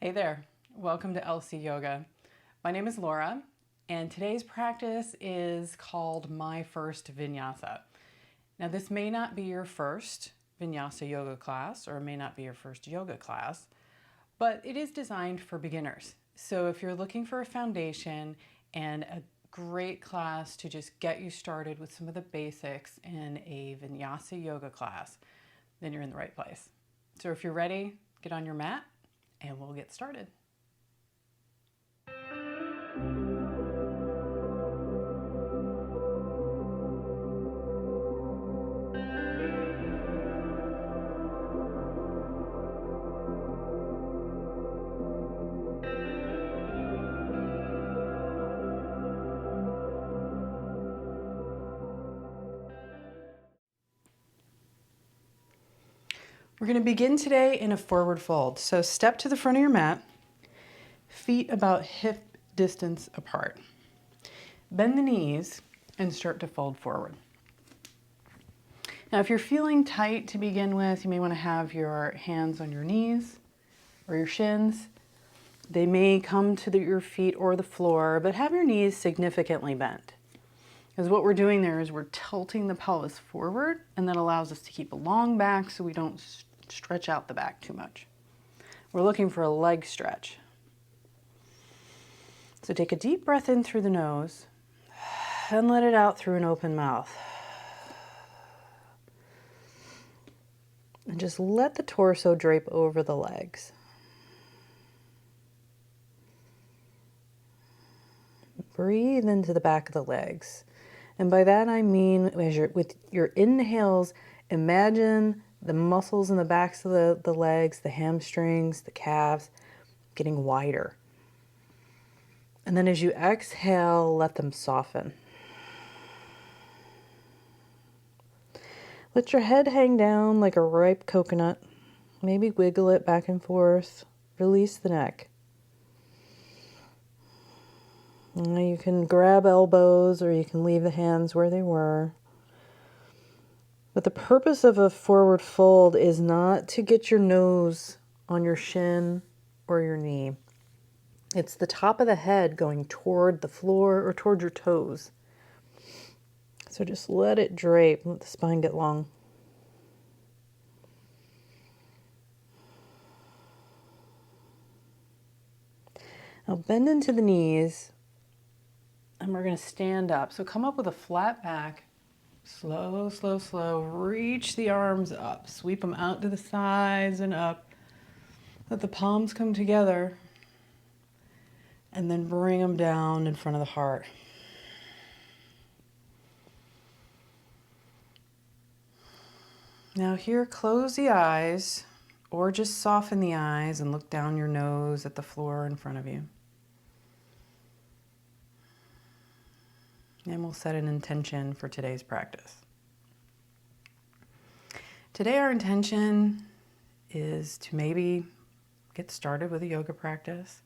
Hey there, welcome to LC Yoga. My name is Laura, and today's practice is called My First Vinyasa. Now, this may not be your first Vinyasa yoga class, or it may not be your first yoga class, but it is designed for beginners. So if you're looking for a foundation and a great class to just get you started with some of the basics in a Vinyasa yoga class, then you're in the right place. So if you're ready, get on your mat and we'll get started. We're going to begin today in a forward fold. So step to the front of your mat, feet about hip distance apart. Bend the knees and start to fold forward. Now, if you're feeling tight to begin with, you may want to have your hands on your knees or your shins. They may come to your feet or the floor, but have your knees significantly bent. Because what we're doing there is we're tilting the pelvis forward, and that allows us to keep a long back so we don't stretch out the back too much. We're looking for a leg stretch. So take a deep breath in through the nose and let it out through an open mouth. And just let the torso drape over the legs. Breathe into the back of the legs. And by that I mean, with your inhales, imagine the muscles in the backs of the legs, the hamstrings, the calves, getting wider. And then as you exhale, let them soften. Let your head hang down like a ripe coconut. Maybe wiggle it back and forth. Release the neck. Now you can grab elbows or you can leave the hands where they were. But the purpose of a forward fold is not to get your nose on your shin or your knee. It's the top of the head going toward the floor or toward your toes. So just let it drape, let the spine get long. Now bend into the knees and we're going to stand up. So come up with a flat back. Slow, slow, slow. Reach the arms up. Sweep them out to the sides and up. Let the palms come together. And then bring them down in front of the heart. Now here, close the eyes or just soften the eyes and look down your nose at the floor in front of you. And we'll set an intention for today's practice. Today our intention is to maybe get started with a yoga practice,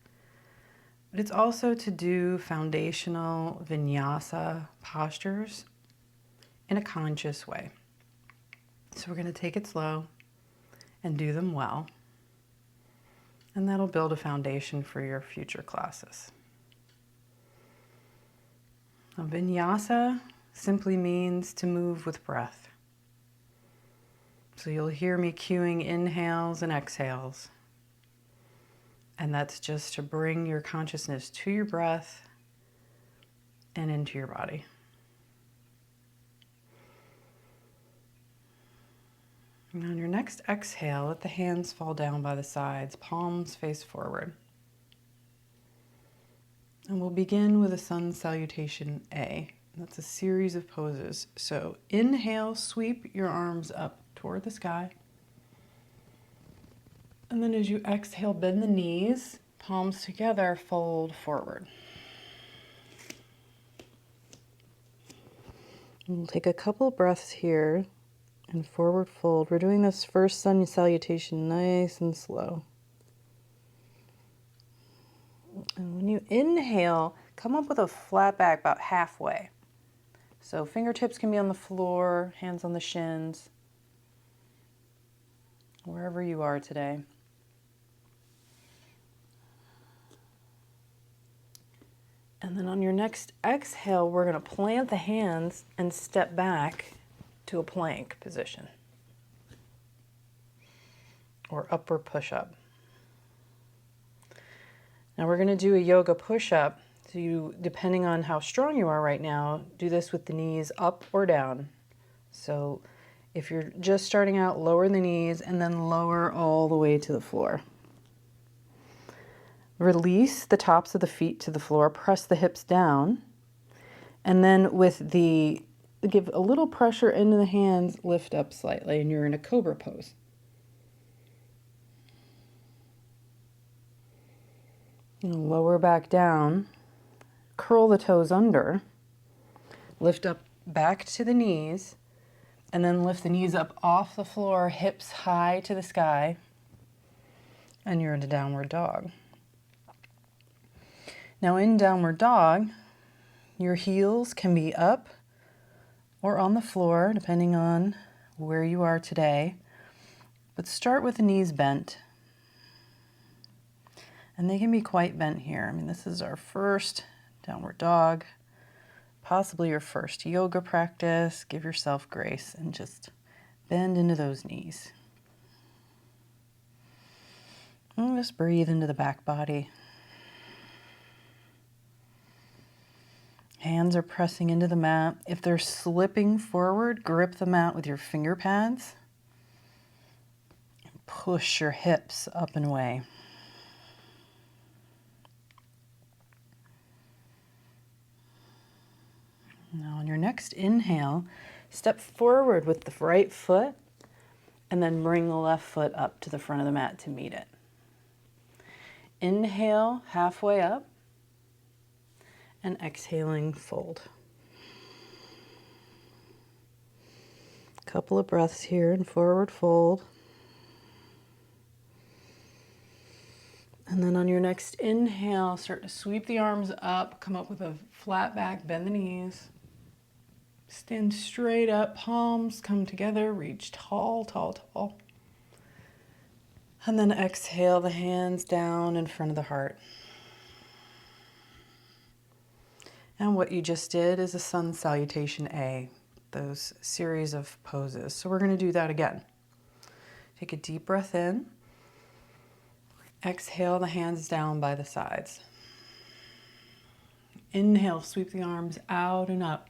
but it's also to do foundational vinyasa postures in a conscious way. So we're going to take it slow and do them well, and that'll build a foundation for your future classes. Now, vinyasa simply means to move with breath. So you'll hear me cueing inhales and exhales. And that's just to bring your consciousness to your breath and into your body. And on your next exhale, let the hands fall down by the sides, palms face forward. And we'll begin with a sun salutation A. That's a series of poses. So inhale, sweep your arms up toward the sky. And then as you exhale, bend the knees, palms together, fold forward. And we'll take a couple breaths here and forward fold. We're doing this first sun salutation nice and slow. And when you inhale, come up with a flat back about halfway. So fingertips can be on the floor, hands on the shins, wherever you are today. And then on your next exhale, we're going to plant the hands and step back to a plank position or upward push-up. Now we're going to do a yoga push-up. So you, depending on how strong you are right now, do this with the knees up or down. So if you're just starting out, lower the knees and then lower all the way to the floor. Release the tops of the feet to the floor, press the hips down, and then give a little pressure into the hands, lift up slightly, and you're in a cobra pose. And lower back down, curl the toes under, lift up back to the knees, and then lift the knees up off the floor, hips high to the sky, and you're in a downward dog. Now in downward dog, your heels can be up or on the floor, depending on where you are today. But start with the knees bent. And they can be quite bent here. I mean, this is our first downward dog, possibly your first yoga practice. Give yourself grace and just bend into those knees. And just breathe into the back body. Hands are pressing into the mat. If they're slipping forward, grip the mat with your finger pads. And push your hips up and away. Now on your next inhale, step forward with the right foot and then bring the left foot up to the front of the mat to meet it. Inhale, halfway up. And exhaling, fold. Couple of breaths here in forward fold. And then on your next inhale, start to sweep the arms up, come up with a flat back, bend the knees. Stand straight up, palms come together, reach tall, tall, tall. And then exhale the hands down in front of the heart. And what you just did is a sun salutation A, those series of poses. So we're going to do that again. Take a deep breath in. Exhale the hands down by the sides. Inhale, sweep the arms out and up.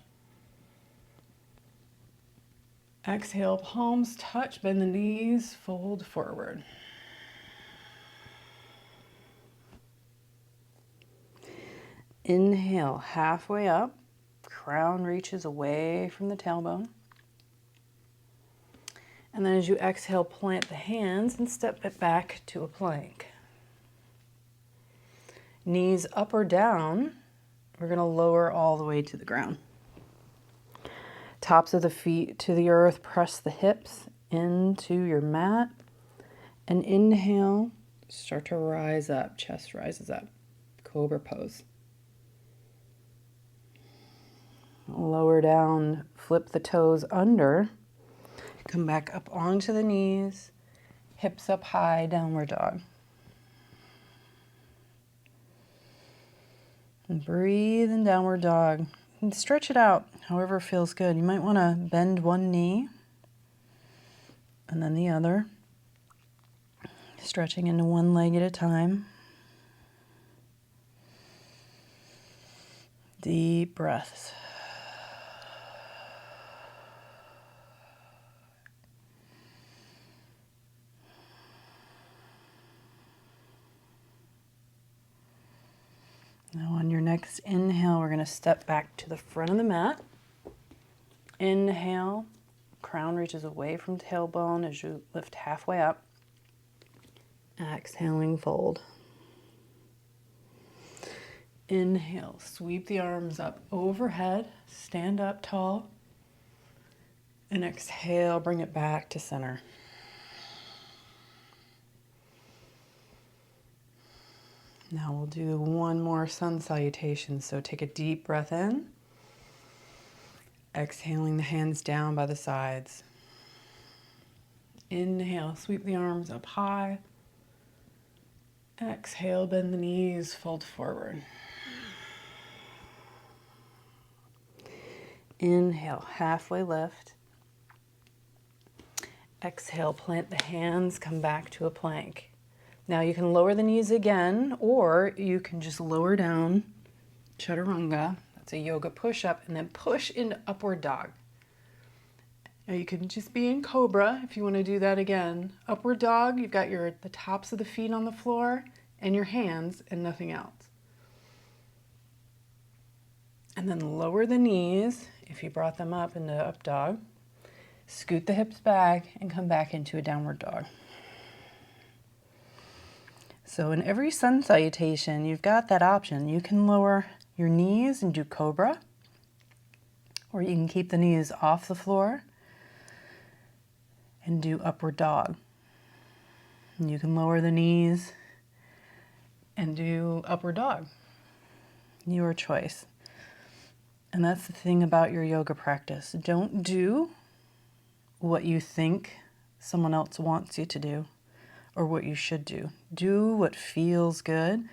Exhale, palms touch, bend the knees, fold forward. Inhale, halfway up, crown reaches away from the tailbone. And then as you exhale, plant the hands and step it back to a plank. Knees up or down, we're going to lower all the way to the ground. Tops of the feet to the earth, press the hips into your mat. And inhale, start to rise up, chest rises up, cobra pose. Lower down, flip the toes under, come back up onto the knees, hips up high, downward dog. And breathe in downward dog and stretch it out however feels good. You might want to bend one knee and then the other, stretching into one leg at a time. Deep breaths. Now on your next inhale, we're going to step back to the front of the mat. Inhale, crown reaches away from tailbone as you lift halfway up. Exhaling, fold. Inhale, sweep the arms up overhead, stand up tall. And exhale, bring it back to center. Now we'll do one more sun salutation. So take a deep breath in. Exhaling the hands down by the sides. Inhale, sweep the arms up high. Exhale, bend the knees, fold forward. Inhale, halfway lift. Exhale, plant the hands, come back to a plank. Now you can lower the knees again, or you can just lower down, chaturanga. That's a yoga push-up, and then push into upward dog. Now you can just be in cobra if you want to do that again. Upward dog, you've got the tops of the feet on the floor and your hands and nothing else. And then lower the knees if you brought them up into up dog. Scoot the hips back and come back into a downward dog. So in every sun salutation, you've got that option. You can lower your knees and do cobra, or you can keep the knees off the floor and do upward dog. And you can lower the knees and do upward dog. Your choice. And that's the thing about your yoga practice. Don't do what you think someone else wants you to do or what you should do. Do what feels good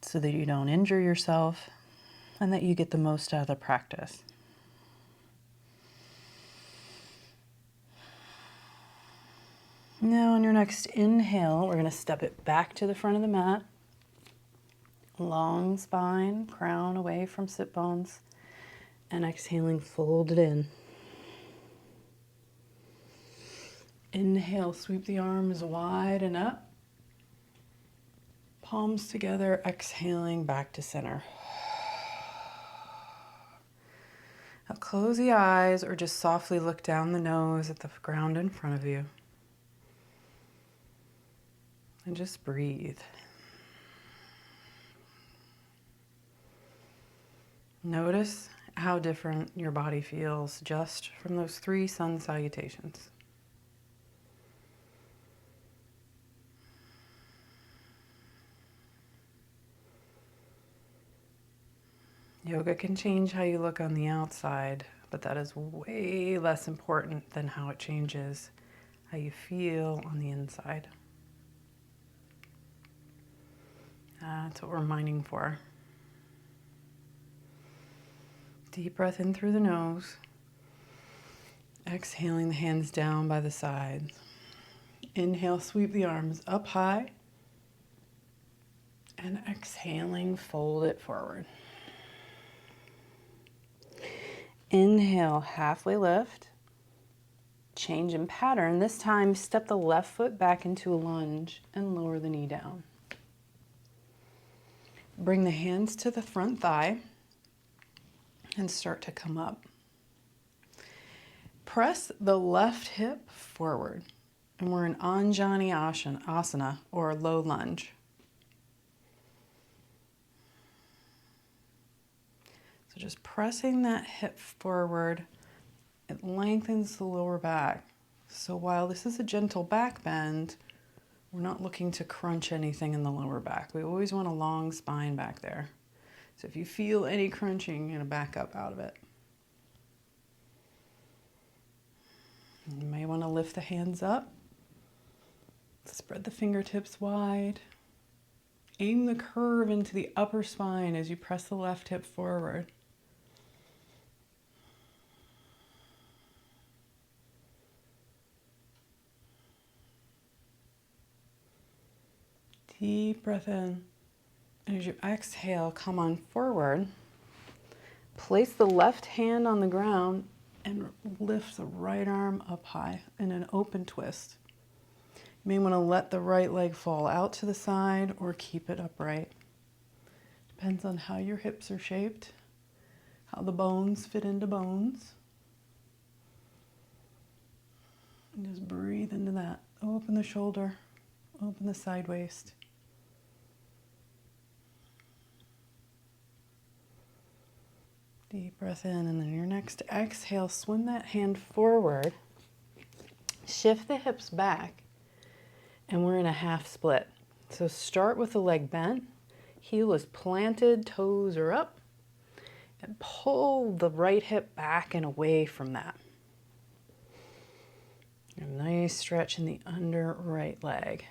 so that you don't injure yourself and that you get the most out of the practice. Now on your next inhale, we're going to step it back to the front of the mat. Long spine, crown away from sit bones, and exhaling, fold it in. Inhale, sweep the arms wide and up. Palms together, exhaling back to center. Now close the eyes or just softly look down the nose at the ground in front of you. And just breathe. Notice how different your body feels just from those 3 sun salutations. Yoga can change how you look on the outside, but that is way less important than how it changes how you feel on the inside. That's what we're mining for. Deep breath in through the nose. Exhaling the hands down by the sides. Inhale, sweep the arms up high. And exhaling, fold it forward. Inhale, halfway lift. Change in pattern. This time, step the left foot back into a lunge and lower the knee down. Bring the hands to the front thigh and start to come up. Press the left hip forward, and we're in Anjani Asana, or low lunge. So just pressing that hip forward, it lengthens the lower back. So while this is a gentle back bend, we're not looking to crunch anything in the lower back. We always want a long spine back there. So if you feel any crunching, you're going to back up out of it. You may want to lift the hands up. Spread the fingertips wide. Aim the curve into the upper spine as you press the left hip forward. Deep breath in. And as you exhale, come on forward. Place the left hand on the ground and lift the right arm up high in an open twist. You may want to let the right leg fall out to the side or keep it upright. Depends on how your hips are shaped, how the bones fit into bones. And just breathe into that. Open the shoulder, open the side waist. Deep breath in, and then your next exhale, swing that hand forward, shift the hips back, and we're in a half split. So start with the leg bent, heel is planted, toes are up, and pull the right hip back and away from that. A nice stretch in the under right leg.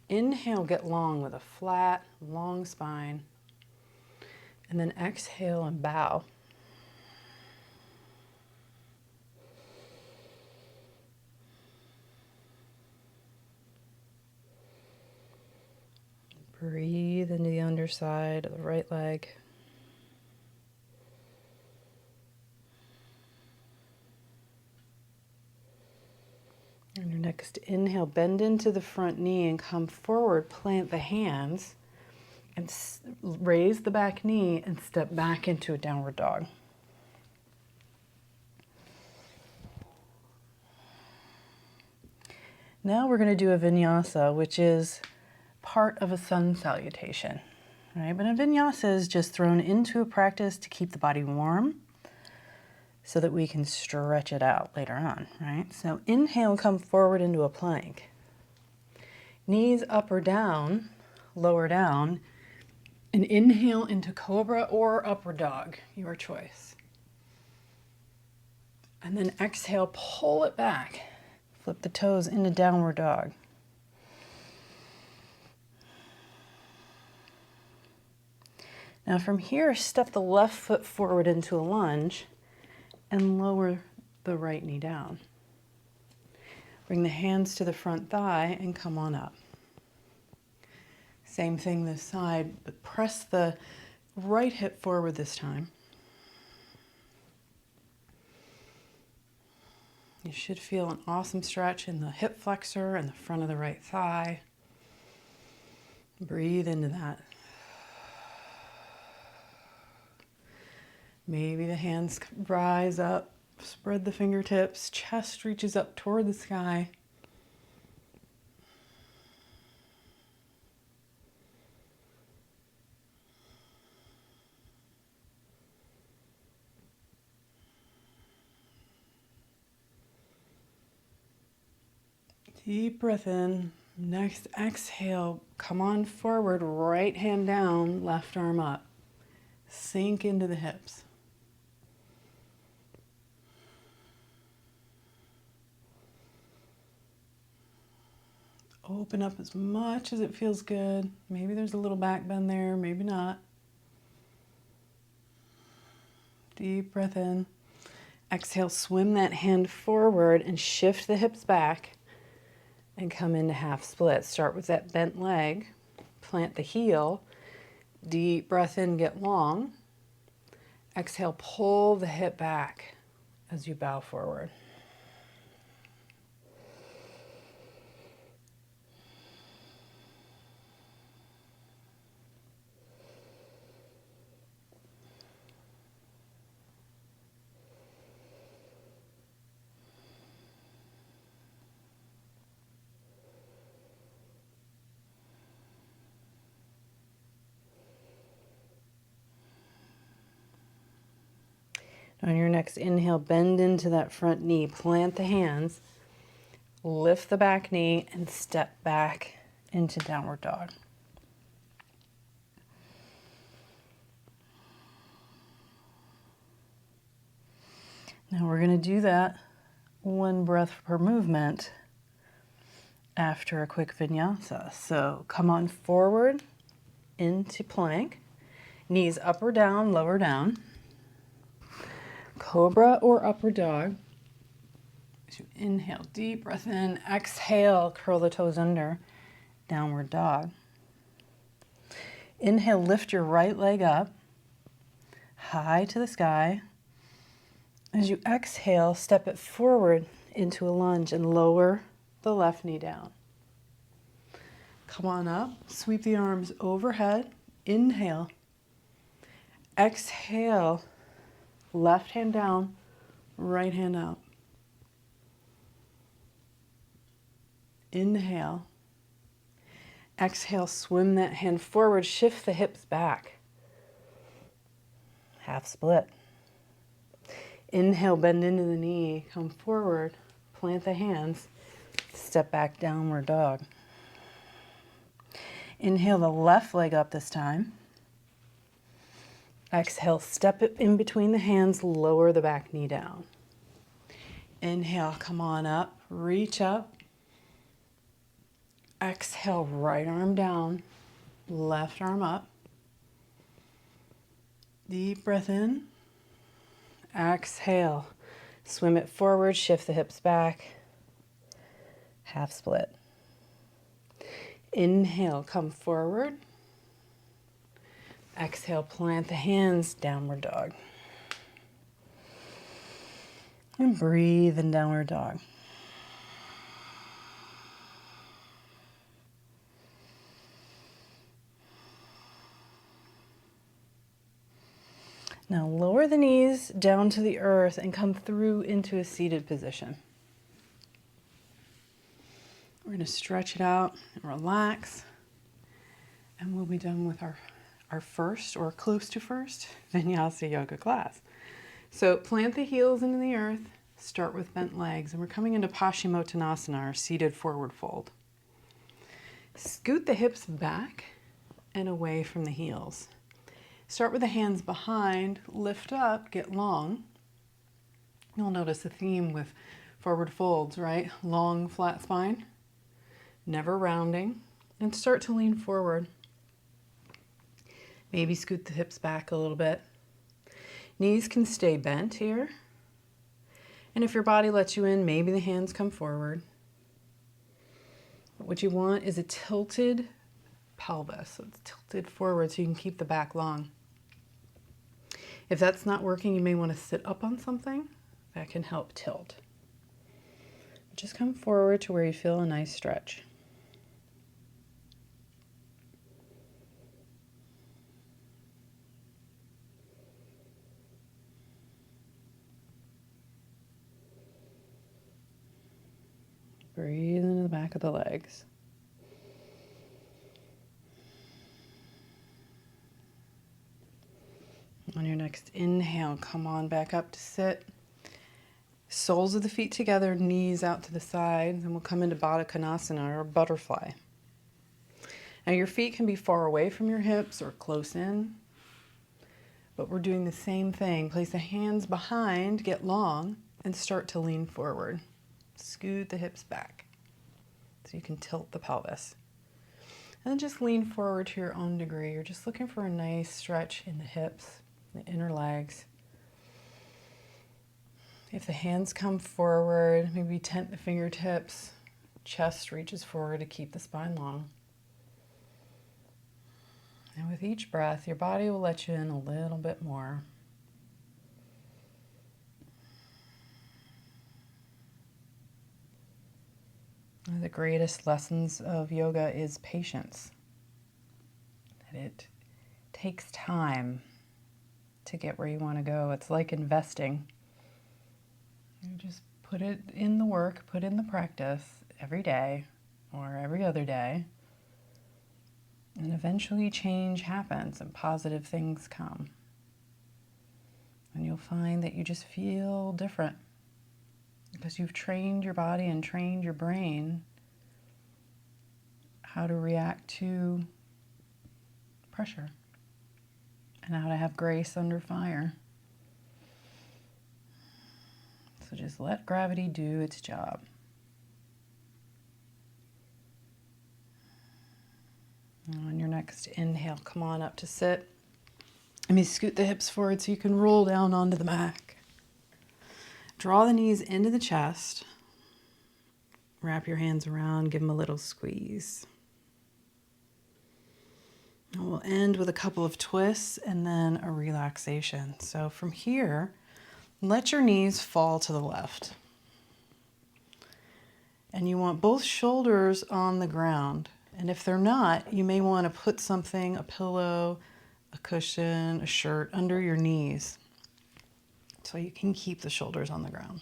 Inhale, get long with a flat, long spine, and then exhale and bow. Breathe into the underside of the right leg. On your next inhale, bend into the front knee and come forward, plant the hands, and raise the back knee and step back into a downward dog. Now we're going to do a vinyasa, which is part of a sun salutation, right? But a vinyasa is just thrown into a practice to keep the body warm so that we can stretch it out later on, right? So inhale, come forward into a plank. Knees up or down, lower down, and inhale into cobra or upward dog, your choice. And then exhale, pull it back. Flip the toes into downward dog. Now from here, step the left foot forward into a lunge and lower the right knee down. Bring the hands to the front thigh and come on up. Same thing this side, but press the right hip forward this time. You should feel an awesome stretch in the hip flexor and the front of the right thigh. Breathe into that. Maybe the hands rise up, spread the fingertips, chest reaches up toward the sky. Deep breath in. Next exhale, come on forward, right hand down, left arm up. Sink into the hips. Open up as much as it feels good. Maybe there's a little back bend there, maybe not. Deep breath in. Exhale, swim that hand forward and shift the hips back and come into half split. Start with that bent leg, plant the heel, deep breath in, get long. Exhale, pull the hip back as you bow forward. On your next inhale, bend into that front knee, plant the hands, lift the back knee, and step back into downward dog. Now we're going to do that one breath per movement after a quick vinyasa. So come on forward into plank, knees up or down, lower down. Cobra or upward dog. As you inhale, deep breath in, exhale, curl the toes under, downward dog. Inhale, lift your right leg up, high to the sky. As you exhale, step it forward into a lunge and lower the left knee down. Come on up, sweep the arms overhead, inhale. Exhale, left hand down, right hand out. Inhale. Exhale, swim that hand forward, shift the hips back. Half split. Inhale, bend into the knee, come forward, plant the hands, step back, downward dog. Inhale the left leg up this time. Exhale, step it in between the hands, lower the back knee down. Inhale, come on up, reach up. Exhale, right arm down, left arm up. Deep breath in. Exhale, swim it forward, shift the hips back. Half split. Inhale, come forward, Exhale, plant the hands, downward dog. And breathe in downward dog. Now lower the knees down to the earth and come through into a seated position. We're going to stretch it out and relax. And we'll be done with our first, or close to first, Vinyasa yoga class. So plant the heels into the earth, start with bent legs, and we're coming into Paschimottanasana, our seated forward fold. Scoot the hips back and away from the heels. Start with the hands behind, lift up, get long. You'll notice a theme with forward folds, right? Long, flat spine, never rounding, and start to lean forward. Maybe scoot the hips back a little bit. Knees can stay bent here. And if your body lets you in, maybe the hands come forward. But what you want is a tilted pelvis. So it's tilted forward so you can keep the back long. If that's not working, you may want to sit up on something. That can help tilt. Just come forward to where you feel a nice stretch. Breathe into the back of the legs. On your next inhale, come on back up to sit. Soles of the feet together, knees out to the sides, and we'll come into Baddha Konasana, or butterfly. Now your feet can be far away from your hips or close in, but we're doing the same thing. Place the hands behind, get long, and start to lean forward. Scoot the hips back so you can tilt the pelvis. And then just lean forward to your own degree. You're just looking for a nice stretch in the hips, the inner legs. If the hands come forward, maybe tent the fingertips, chest reaches forward to keep the spine long. And with each breath, your body will let you in a little bit more. One of the greatest lessons of yoga is patience. That it takes time to get where you want to go. It's like investing. You just put it in the work, put in the practice every day or every other day. And eventually change happens and positive things come. And you'll find that you just feel different because you've trained your body and trained your brain how to react to pressure and how to have grace under fire. So just let gravity do its job. Now on your next inhale, come on up to sit. Let me scoot the hips forward so you can roll down onto the mat. Draw the knees into the chest. Wrap your hands around, give them a little squeeze. And we'll end with a couple of twists and then a relaxation. So from here, let your knees fall to the left. And you want both shoulders on the ground. And if they're not, you may want to put something, a pillow, a cushion, a shirt under your knees so you can keep the shoulders on the ground.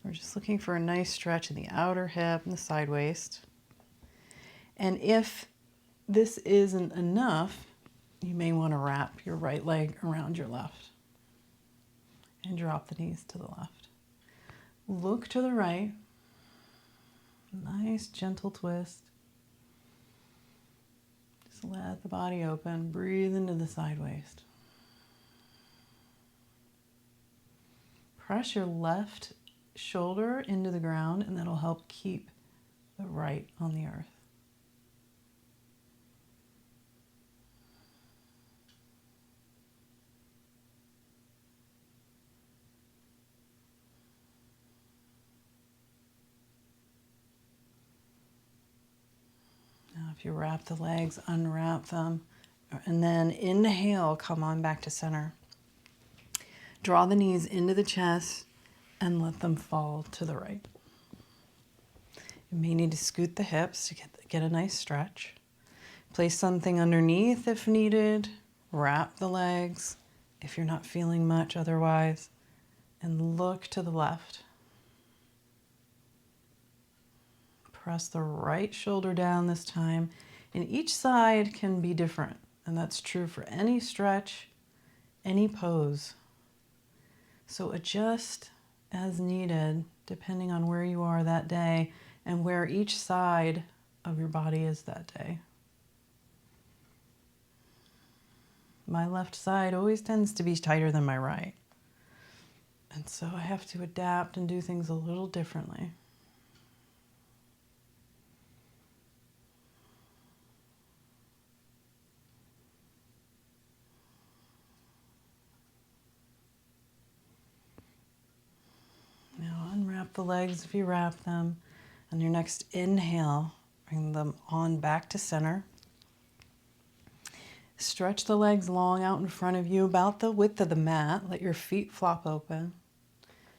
We're just looking for a nice stretch in the outer hip and the side waist. And if this isn't enough, you may want to wrap your right leg around your left and drop the knees to the left. Look to the right. Nice gentle twist. Just let the body open. Breathe into the side waist. Press your left shoulder into the ground, and that'll help keep the right on the earth. Now, If you wrap the legs, unwrap them. And then inhale, come on back to center. Draw the knees into the chest and let them fall to the right. You may need to scoot the hips to get a nice stretch. Place something underneath if needed. Wrap the legs if you're not feeling much otherwise. And look to the left. Press the right shoulder down this time. And each side can be different. And that's true for any stretch, any pose. So adjust as needed, depending on where you are that day and where each side of your body is that day. My left side always tends to be tighter than my right. And so I have to adapt and do things a little differently. Now unwrap the legs if you wrap them. On your next inhale, bring them on back to center. Stretch the legs long out in front of you, about the width of the mat. Let your feet flop open.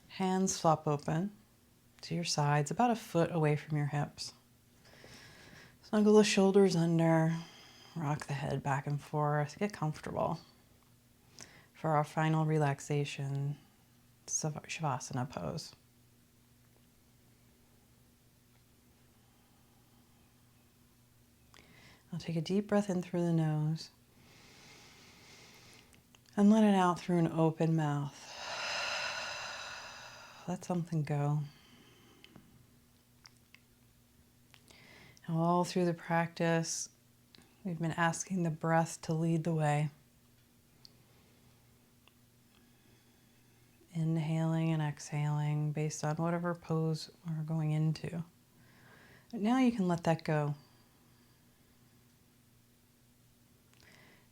Hands flop open to your sides, about a foot away from your hips. Snuggle the shoulders under. Rock the head back and forth. Get comfortable. For our final relaxation, Shavasana pose. I'll take a deep breath in through the nose and let it out through an open mouth. Let something go. All through the practice, we've been asking the breath to lead the way. Inhaling and exhaling based on whatever pose we're going into. But now you can let that go.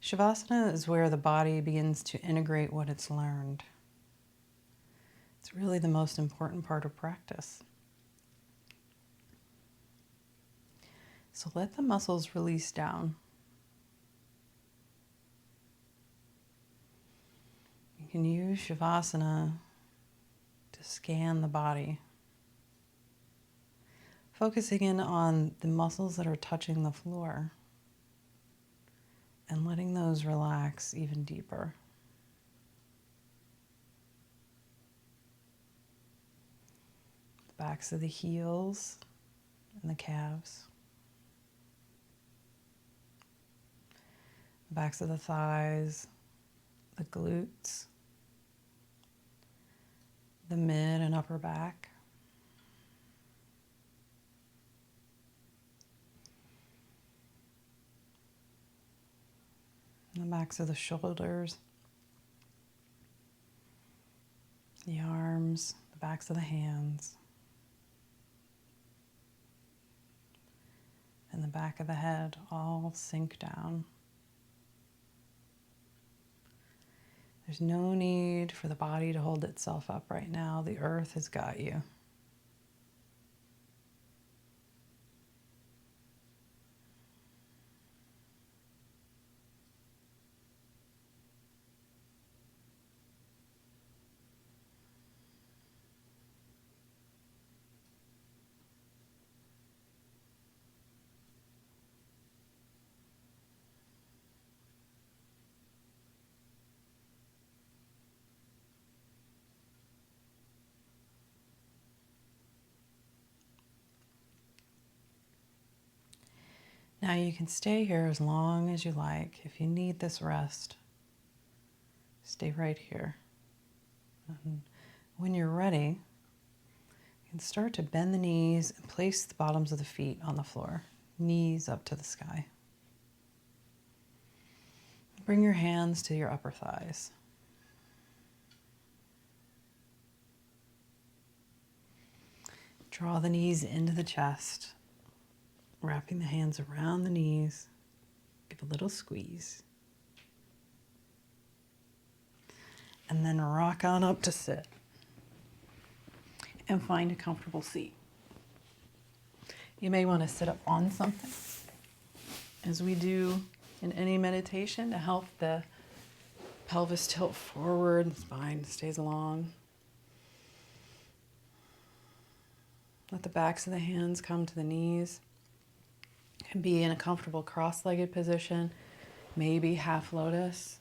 Shavasana is where the body begins to integrate what it's learned. It's really the most important part of practice. So let the muscles release down. You can use Shavasana to scan the body, focusing in on the muscles that are touching the floor and letting those relax even deeper. The backs of the heels and the calves. The backs of the thighs, the glutes, the mid and upper back. The backs of the shoulders, the arms, the backs of the hands, and the back of the head all sink down. There's no need for the body to hold itself up right now. The earth has got you. Now you can stay here as long as you like. If you need this rest, stay right here. And when you're ready, you can start to bend the knees and place the bottoms of the feet on the floor, knees up to the sky. Bring your hands to your upper thighs. Draw the knees into the chest. Wrapping the hands around the knees, give a little squeeze. And then rock on up to sit. And find a comfortable seat. You may want to sit up on something. as we do in any meditation, to help the pelvis tilt forward, the spine stays long. Let the backs of the hands come to the knees. And be in a comfortable cross-legged position, maybe half lotus.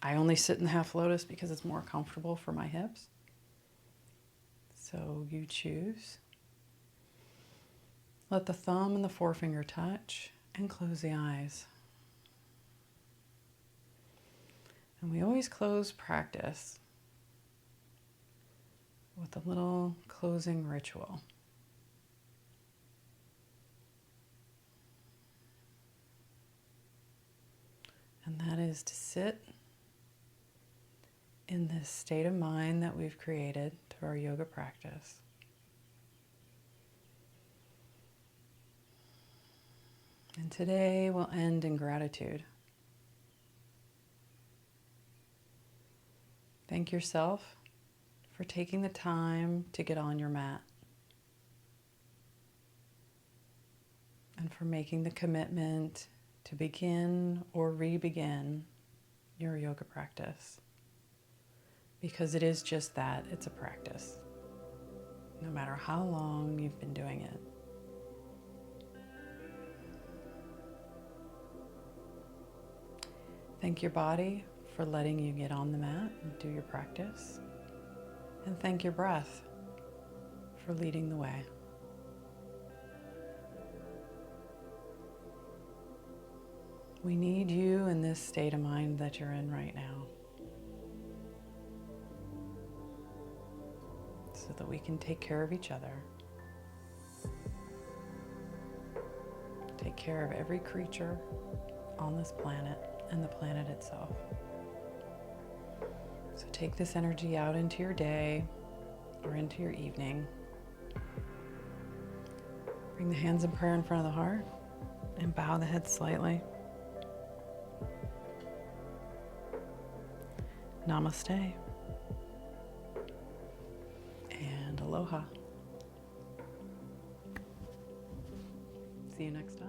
I only sit in half lotus because it's more comfortable for my hips. So you choose. Let the thumb and the forefinger touch and close the eyes. And we always close practice with a little closing ritual. And that is to sit in this state of mind that we've created through our yoga practice. And today we'll end in gratitude. Thank yourself for taking the time to get on your mat and for making the commitment to begin or re-begin your yoga practice. Because it is just that, it's a practice, no matter how long you've been doing it. Thank your body for letting you get on the mat and do your practice. And thank your breath for leading the way. We need you in this state of mind that you're in right now, so that we can take care of each other, take care of every creature on this planet and the planet itself. So take this energy out into your day or into your evening. Bring the hands in prayer in front of the heart and bow the head slightly. Namaste and aloha. See you next time.